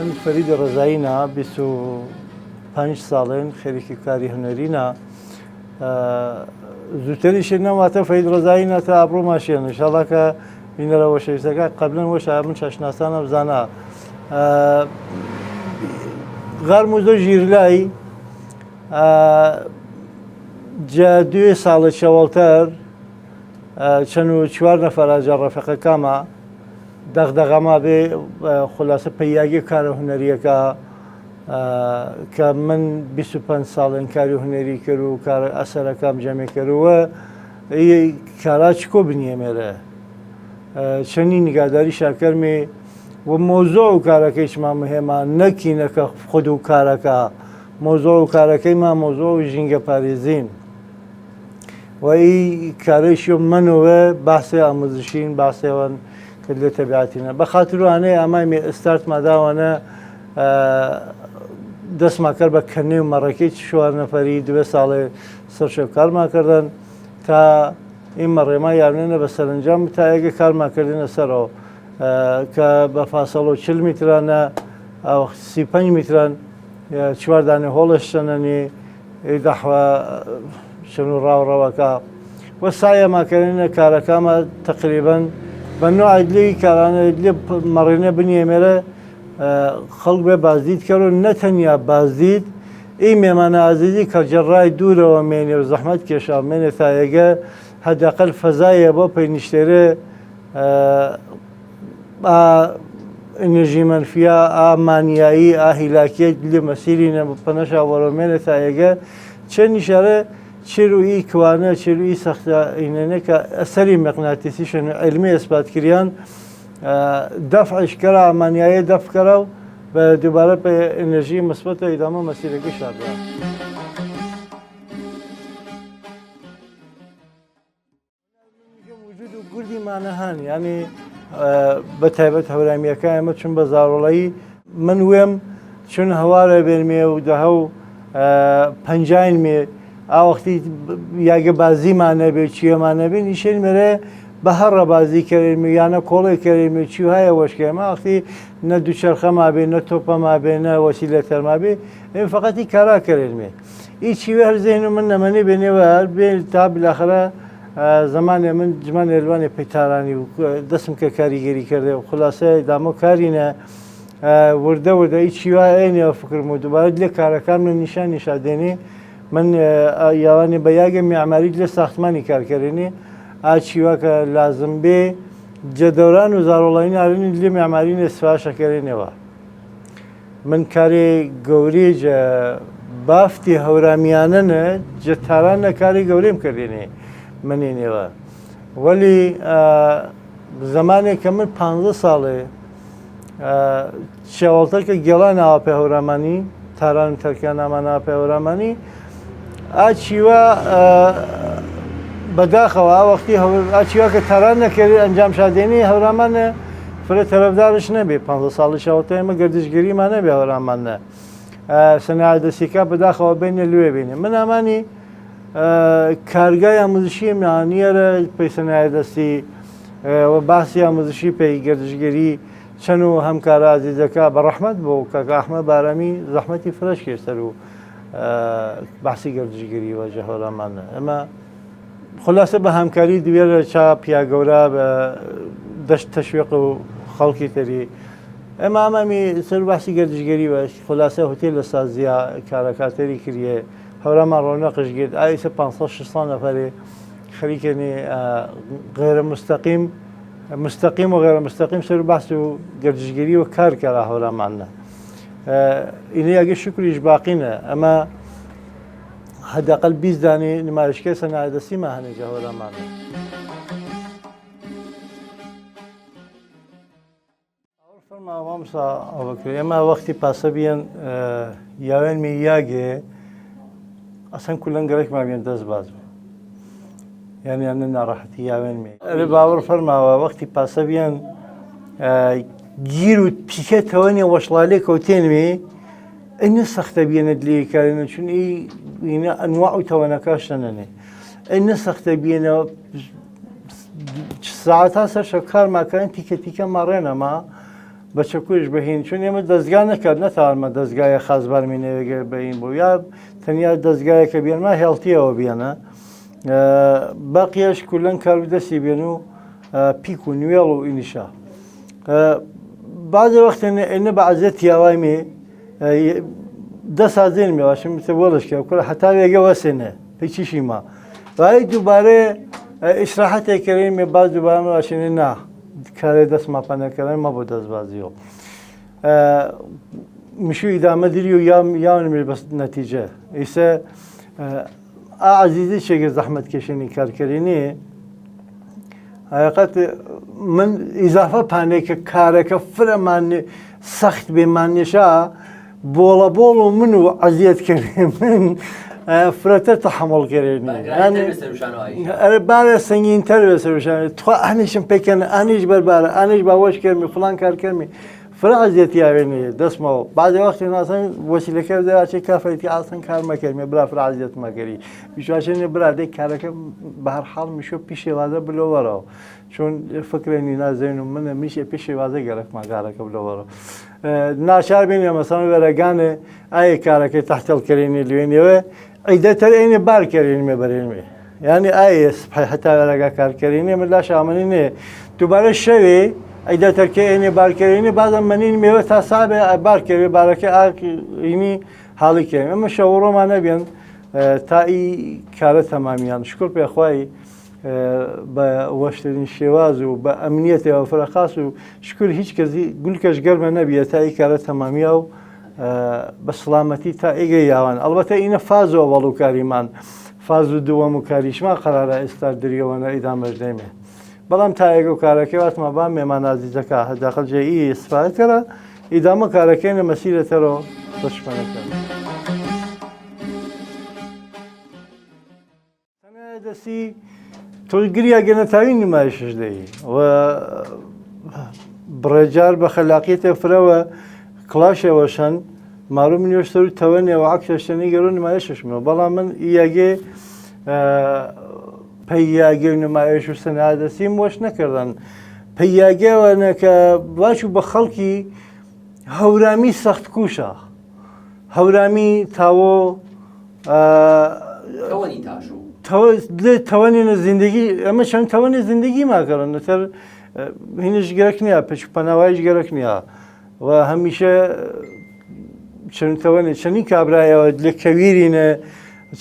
من فرید ڕزایینا 25 ساڵێن خێرێکی کاری هونەرینە زووتریشی نەواتە فرید ڕزایینا تا ئابڕۆ ماشێن ئینشاڵڵا کە بینەرەوە شەویستەکە قەبلەن وەش من شەشناسانە بزانە غەرم و زۆر ژیرلای جا 2 ساڵە چەوەڵتر چەند و 4 نەفەراجە ڕەفیقەکەمە دەغدەغەما بێ خولاسە پەیاگی کارە هونەریەکە کە من 25 ساڵێن کاری هونەری کرد و کارە ئەسەرەکەم جەمع کردووە کارا چکۆ بنیێمێرە چەندی نیگاداری شاکەرمێ و مۆزۆ و کارەکەیشمان مهمە نەکینەکە خود و کارەکە مۆزۆ و کارەکەیمان مۆزۆ و ژینگە پارێزین و ئی کارەیشی منەوە باسی ئامۆزشین باسیەوەن کە لێ تەبیعەتینە بە خاتروانەیە ئەمای ئستارتماداوانە دەستمان کرد بە کەنێ و مەڕەکەی 4 نەفەری 2 ساڵێ سەرشەو کارمان کردن تا ئێمە ڕێما یارنێنە بە سەرنجام تایەگە کارمان کردنە سەرەوە کە بە فاسەڵۆ 40 میترانە 35 میتران 4 دانێ هۆڵش شەنەنێ داخوا شن و ڕاوڕەوەکە وە سایەماکردنە کارەکەمە تقریبەن بە نوعی لێی کارانە لێ مەڕێنە بنیێمێرە خەڵک بێ بازدید کرد و نەتەنیا بازدید ئەی مێمانە ئازیزی کە جەڕای دوورەوە مێنێ و زەحمەت کێشا مێنێ تایەگە هەداقل فەزایە بۆ پێینیشتێرە ئەنرژی مەنفیە ئامانیایی ئاهیلاکیت لێ مەسیری پەنەشا وەرۆمێنێ تایەگە چەند نیشارە چێروئی کوانە چێروئی سەختە ئینەنەکە ئەسەری مەقناتیسیشن علمی ئەسباتکریان دەفعشکەرە ئامانیایە دەفکەرە و بە دووبارە بە ئەنرژی مثبەتە ئیدامە مەسیرەکەی شابە. وجود و گوردیمانە هەن ینی بە تایبەت هەورامیەکە ئێمە چون بە زاڕۆڵایی من وێم چون هەوارە بێنمێ و دەهە و پەنجاینمێ ئاوەختی یاگە بازیمانە بێ چیەمانە بێ نیشێن مێرە بە هەڕە بازی کردێمێ یانە کۆڵی کردێمێ چی هەیە وەشکێمە ئاختی نە دووچەرخەما بێ نە تۆپەما بێ نە وەسیلە تەرما بێ ئێمە فەقەتی کارا کردێمێ هیچی هەرزێن و من نەمەنی بێنێوە هەر بێ تا بالاخرە زمانێ من جمان ئێلوانی پەیتارانی و دەستم کە کاریگەری کردێ و خولاسە دامۆ کارینە وردە وردە هیچی وای ئەینەوە فکرم و دووبارە لێ کارەکان من نیشادێنێ من یاوانی بە یاگە میعماری لە ساختمانی کارکردنی ئاچیوە کە لازم بێ جەدەوران و زاڕۆڵانی نارنی لێ میعماری ئێسفاشەکردێنەوە من کارێ گەورەی بافتی هەورامیانەنە جەتارانە کاری گەورەیم کردێنێ منێنێوە وەلی زمانێک کە من 15 ساڵێ چێوەڵتەکە گێڵان ناوە پێ هەورامانی تاران تەرکیان نامانە پێ هەورامانی ئاچیوە بەداخەوە وەختی ئاچیوە کە تاران نەکرد ئەنجام شادێنی هەورامانە فرە تەرەفدارش نەبێ 15 ساڵی شەوەتە ئێمە گردشگیریمان نەبێ هەورامانە سەنایەتدەستیکا بەداخەوە بینێ لێ بینێ من ئەمانی کارگای ئامۆزشی میانیەرە پێی سەنایەتدەستی باسی ئامۆزشی پێی گردشگیری چەند و هەمکارە ئازیزەکە بە ڕەحمەت بۆ کاکە ئەحمەد بارامی زەحمەتی فرەش کێشتەر و باسی گردشگیری وەجە هەورامانە ئەمە خولاسە بە هەمکاری دوێرە چا پیاگەورە بە دەشت تەشویق و خەڵکی تری ئەمە ئەمەمی سەر باسی گردشگیری وە خولاسە هۆتێل لە سازیا کارەکاتەری کردیە هەورامان ڕۆنەقش گرت ئایسە 500 نەفەرێ خەریکێنێ غێرە مستەقیم و غێرە مستەقیم سەر باس و گردشگیری و کارکەرا هەورامانە ئینە یاگە شکریش باقینە ئەمە هەداقل 20 دانێ نمایشگای سەنایەتدەستیمە هەنێجە هەورامانە فەرماوامسا ئەوەکرێ ئێمە وەختی پاسە بیان یاوێن می یاگێ ئەسەن کولەن گەرەکمان بێن دەست باز یعنی ئەنە ناڕەحەتی یاوێن مێ ئەرێ باوەڕ فەرماوە وەختی پاسە بیان گیر و پیکەتەوەنێ وەشڵالێ کەوتێنمێ ئەنە سەختە بێنە لێ کارێنە چون ئینە ئەنواع و تەوەنەکەشتەنەنێ ئەنە سەختە بێنە ساعتا سەر شەو کارماکەن تیکە مەڕێنەما بە چەکوش بەهین چون ئێمە دەستگا نەکات نەتوانمە دەستگایە خاص بەرمێنەوەگە بەین بوو یا تەنیا دەستگایەکە بێنمە هێڵتیەوە بێنە باقیەش کولەن کارودەستی بێن و پیک و نوێڵ و ئینیشا بعضی وەختێ ئێنە بە عەزیەت یاوای مێ دەسازێن مێواشم تە وەڵشکە کوڕە حتا وێگە وەسێنێ هیچیشی ما وای دووبارێ ئیسراحەتێک کردین مێ باز دووبارە واشێنێ نا کارێ دەست ماپەنەکەڕێن مە بۆ دەستبازیەوە مشوی ئیدامە دیری و یاونمێ بەس نەتیجە ئیسە عزیزی شێگە زەحمەت کێشێنی کارکردنی حقیقت من ئیزافە پانێکە کارەکە فرەمان سەخت بێمانێشا بۆڵە بۆڵ و من و عەزیەتکردێ من فرەتە تەحەموڵکردنی بارە سەنگینتر بێ سەرشانێ تخوا ئانیشم پێکەنە ئانیش بەربارە ئانیش باوەش کردمی فڵان کارکردمی فرە عەزیەتیاوێنێ دەستمەوە بعضی وەختی ناسن وەسیلەکە دەواچێ کافرەتی ئاسن کار مەکردمێ برا فرە عەزیەت مەکەری بیشواشێنێ برا دێک کارەکە بە هەر حاڵ میشۆ پیشێوازە بلۆوەرەوە چون فکرێنی نازێن و منە میشێ پێشێوازە گەرەکمان کارەکە بلۆوەرەوە ناچار بینێ مەسەڵەن وەرەگانێ ئایا کارەکەی تەحتەڵکردنی لوێنەوە ئەیدەتەر ئێنێ بارکردنمێ بەرێنمێ یعنی ئایا هەتا وەرەگا کارکردنی من لاش ئامنی نێ دووبارە شەوێ ئەیدەتەرکە ئێنێ بارکردنی بازم منین مێوە تا سابێ بارکردێ بارەکە ئاینی حاڵی کردن ئەمە شەوڕۆمان نەبێن تا ئی کارە تەمامیان شکر پێخوای بە وەشترین شێواز و بە ئەمنیەتەوە فەرەخاس و شکر هیچ کەسی گولکەش گەرمە نەبیە تا ئی کارە تەمامیا و بە سڵامەتی تا ئێگەی یاوان ئەڵبەتە ئینە فازەوە وەڵوکاریمان فاز و دووەم و کاریشمان قەرارە ئێستا دریەوەنە ئیدامەش دەیمێ بەڵام تا ئێگە و کارەکەی واتمە با مێمان ئازیزەکە هەداخەل جێئی ئیسفادە کەرە ئیدامە کارەکەینە مەسیرەتەرەوە بەشمەنەکە دەستی تۆگریا گەنەتاوی نمایشش دەی و بڕێجار بە خەلاقیەتە فرەوە کڵاشەوەشەن ماروم نوێشتەر و تەوەنێەوە عکسەشتنی گەڕ نمایششمەوە بەڵام من یاگێ پەیاگێ و نمایش و سەنادەسیم وەش نەکردن پەیاگێوەنە کە باش و بە خەڵکی هەورامی سەخت کوشە هەورامی تاوە تەوەنێنە زیندگی ئەمە چەند تەوەنێ زیندگی ماکەڕن نەتەر هینش گەرەک نییە پچ پەناوایش گەرەک نییە و هەمیشە چەند تەوەنێ چەندی کابرایەوە لە کەویرینە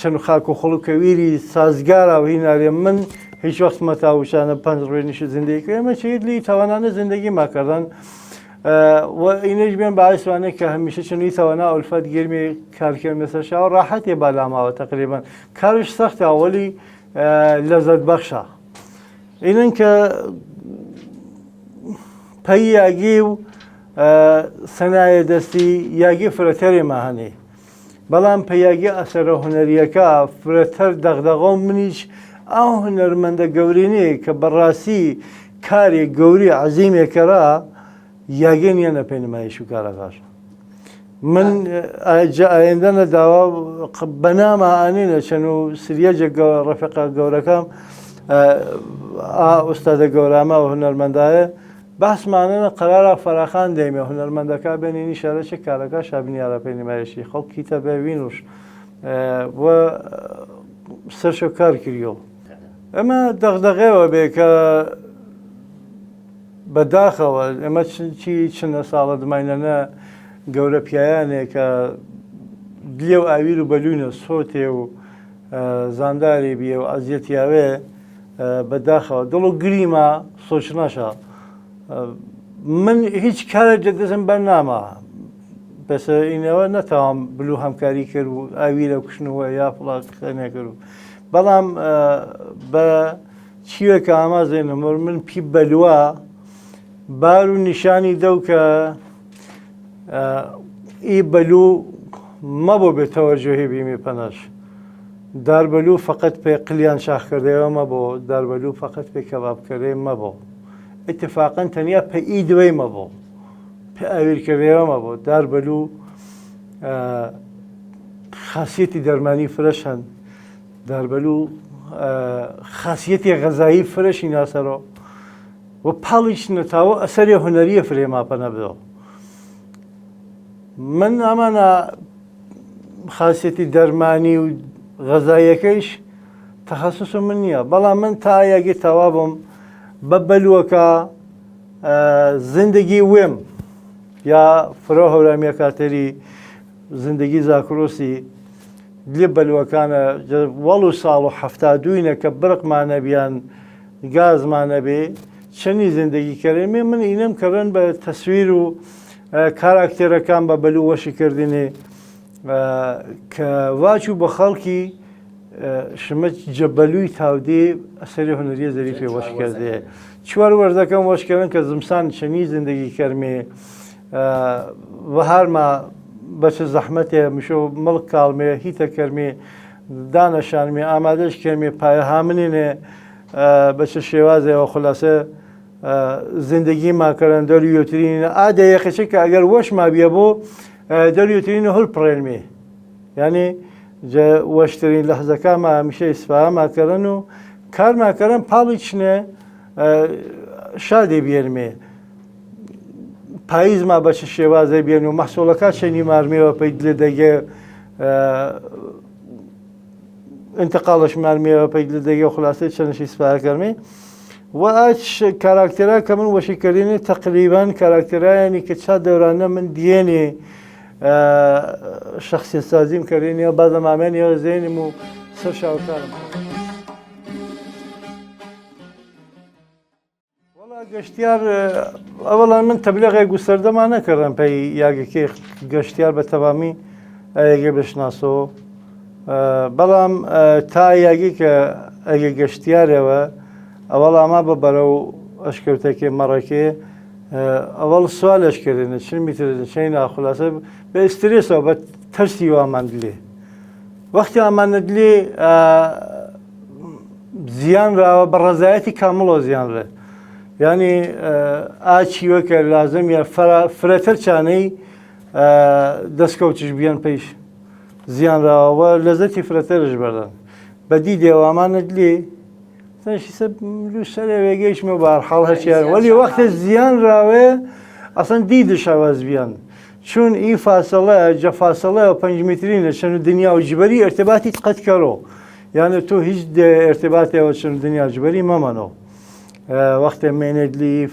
چەند خاک و خەڵ و کەویری سازگارە و هینارێ من هیچ وەخت مەتاوشانە پەنج ڕێنیش زیندگی کرد ئەمە چێت لی تەوانانە زیندگی ماکردن و ئینەش بێن باعثوانێت کە هەمیشە چنوی تەوانا ئولفەت گرمی کارکرد مەسەر شاوە ڕاحەتێ بالاماوە تقریبان کارش سەختە وەلی لەزەت بەخشە ئینن کە پەی یاگی و سەنایە دەستی یاگی فرەتەرێمە هەنێ بەڵام پەیاگی ئەسەرە هونەریەکە فرەتەر دەغدەغە و منیش ئەو هونەرمەندە گەورینێ کە بەڕاستی کارێک گەوری عەزیمێکەرا یاگێ نیە نە پێی نمایش و کارەکەش من ئایندە نەداوە بەنامە ئانینە چەند و سریەجە ڕەفیقە گەورەکەم ئوستادە گەورامە و هونەرمەندایە باسمانە قەرارە فەراخان دەیمێ هونەرمەندەکە بێنینی شارەچە کارەکە شابنیارە پێی نمایشی خەڵکیتە بێوینوش وە سەرشە کار کردیەوە ئەمە دەغدەغێەوە بێ کە بەداخەوە ئەمە چی چنە ساڵە دماینەنە گەورە پیاوانێک کە دلێ و ئاویر و بەلوونە سۆتێ و زانداری بیە و ئەزیەتیاوێ بەداخەوە دڵ و گریمە سۆچ نەشە من هیچ کارێک دەستم بەرنامە بەسە ئینەوە نەتەوام بلو هەمکاری کرد و ئاویرە کوشتنەوە یا فڵاتخەنێ کرد و بەڵام بە چیوێکە ئامازێنم من پی بەلووە بار و نیشانی دەو کە ئی بەلوو مەبوو بێت تەوەجۆهی بیمی پەنەش داربەلوو فقط پێ قلیان شاخکردەوە مەبوو داربەلوو فقط پێ کەبابکردێ مەبوو اتفاقا تەنیا پەئی دوێ مەبوو پێ ئاویرکردەوە مەبوو داربەلوو خاصیەتی دەرمانی فرەشەن داربەلوو خاصیەتی غەزایی فرەشی ناسەرەوە و پاڵیش نەتاوە ئەسەری هونەریە فرێماپە نەبێەوە. من ئەمانە خاصێتی دەرمانی و غەزاییەکەیش تەخەسوسم من نییە، بەڵام من تا یاگی تەوا بم بە بەلووەکە زندگی وێم یا فرۆ هەورامیە کاتەری زندگی زاکرۆسی لێ بەلوەکانە وەڵ و ساڵ و هەفتا دوینە کە برقمانە بیان گازمانە بێ چەنی زندگی کەرێمێ من ئینەم کەڕن بە تەسویر و کاراکتێرەکان بە بەلوو وەشیکردنێ کە واچوو بە خەڵکی شمە جەبەلووی تاودێ ئەسەری هونەریە زەریفێ وەشکردێ چوار وەرزەکەم وەشکردن کە زمسان چەنی زندگی کەرمێ بەهارما بەچە زەحمەتێ مشۆ مڵک کاڵمێ هیتە کەرمێ دانەشانمێ ئامادەش کەرمێ پایە هامنێنێ بەچە شێوازەوە خلاصە زندگی ماکەرن دەریوترینە ئادە یەخەچە کە ئەگەر وەشما بیە بۆ دەریوترینە هەڵ پڕێنمێ یعنی وەشترین لەحزەکانمە هەمیشە ئیسفاهاماکەرن و کارماکەرن پاڵی چنێ شادێ بێرمێ پاییزما بەچە شێوازە بێن و مەحسوڵەکە چەنی مارمێەوە پێی لێ دەگێ انتقالش مارمێەوە پێی لێ دەگێ و خلاصەی چەندشی ئیسفاهەکەرمێ و ئاچ کاراکتێرا کە من وەشیکردنی تەقریبان کاراکتێرایانی کە چا دەورانە من دیێنێ شخصیت سازیم کردنی و بعد مامنی و زینم و سر شاوکارم. والله گشتیار اولا من تبلیغ گسترده نکردم پی یاگی گشتیار به تمامی یاگی بشناسو بلام تا یاگی که اگه گشتیاره و اولا ما ببرو اشکرته که مرکه اول سوالش کردن چی میتونه چی نه خلاصه به استرس و به ترسی و آمدلی وقتی آمدلی زیان را و برزایتی کامل و زیان را یعنی آچی و که لازم یا فراتر چانی دستکوچش بیان پیش زیان را و لذتی فراترش بردن بدیده و آمدلی تنشی سب لوسره ویگیش میبار حال هشیار ولی وقت زیان راوه اصلا دیدش عوض بیان چون این فاصله فاصله 5 مترینه چون دنیا و جبری ارتباطی قد کرو یعنی تو هیچ ارتباطی و چون دنیا جبری ما منو وقت میند لی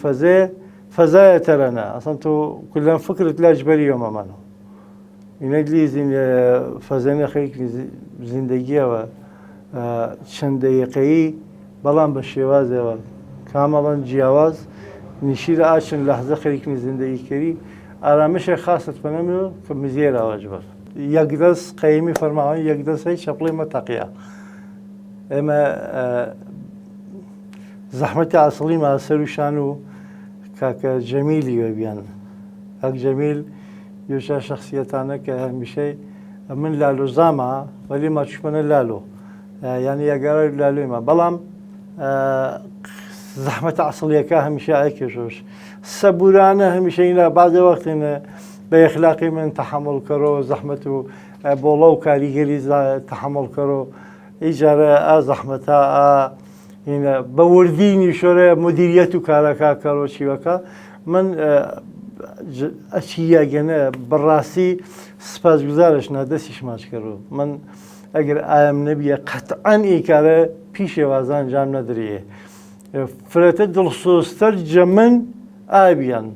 فضای ترانه اصلا تو کلا فکرت لا جبری و ما منو میند لی فضای خیلی زندگی و چند دقیقه‌ای بەڵام بە شێوازەوە کامەڵەن جیاواز نشیر ئاچن لەحزە خەریکنی زندگیکەری ئارامشێ خاست بەنەمێ کە مزیێراوە جبەر یەک دەست قەیمی فەرماوەی یەک دەست هەیچ چەپڵی مەتەقیە ئێمە زەحمەتی ئاسڵیمە سەر و شان و کاکە جەمیلی وێبیان ئەک جەمیل یۆشا شەخسیەتانە کە هەمیشەی من لالۆزامە وەلی ماچوپەنە لالۆ یعنی یەگەرە لالۆیمە بەڵام زەحمەتە عەسڵیەکە هەمیشە ئایکێشۆش سەبورانە هەمیشەینا بعضێ وەختێنە بە ئەخلاقی من تەحەموڵ کەرۆ زەحمەت و بۆڵە و کاریگەری تەحەموڵ کەرۆ ئیجارە ئا زەحمەتە هینە بە وردینی شۆرە مدیریەت و کارەکە کەرۆ چیوەکە من ئەچی یاگەنە بەڕاستی سپاسگوزارش نادەسیش ماچ کەرۆ من ئەگەر ئایم نەبیە قەتعەن ئیکارە پیشێوازان جام نەدرێ فرەتە دڵسۆزتر جە من ئابیان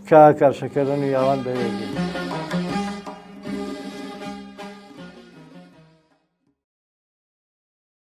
کە کارشەکەرن و یاوان بەوێ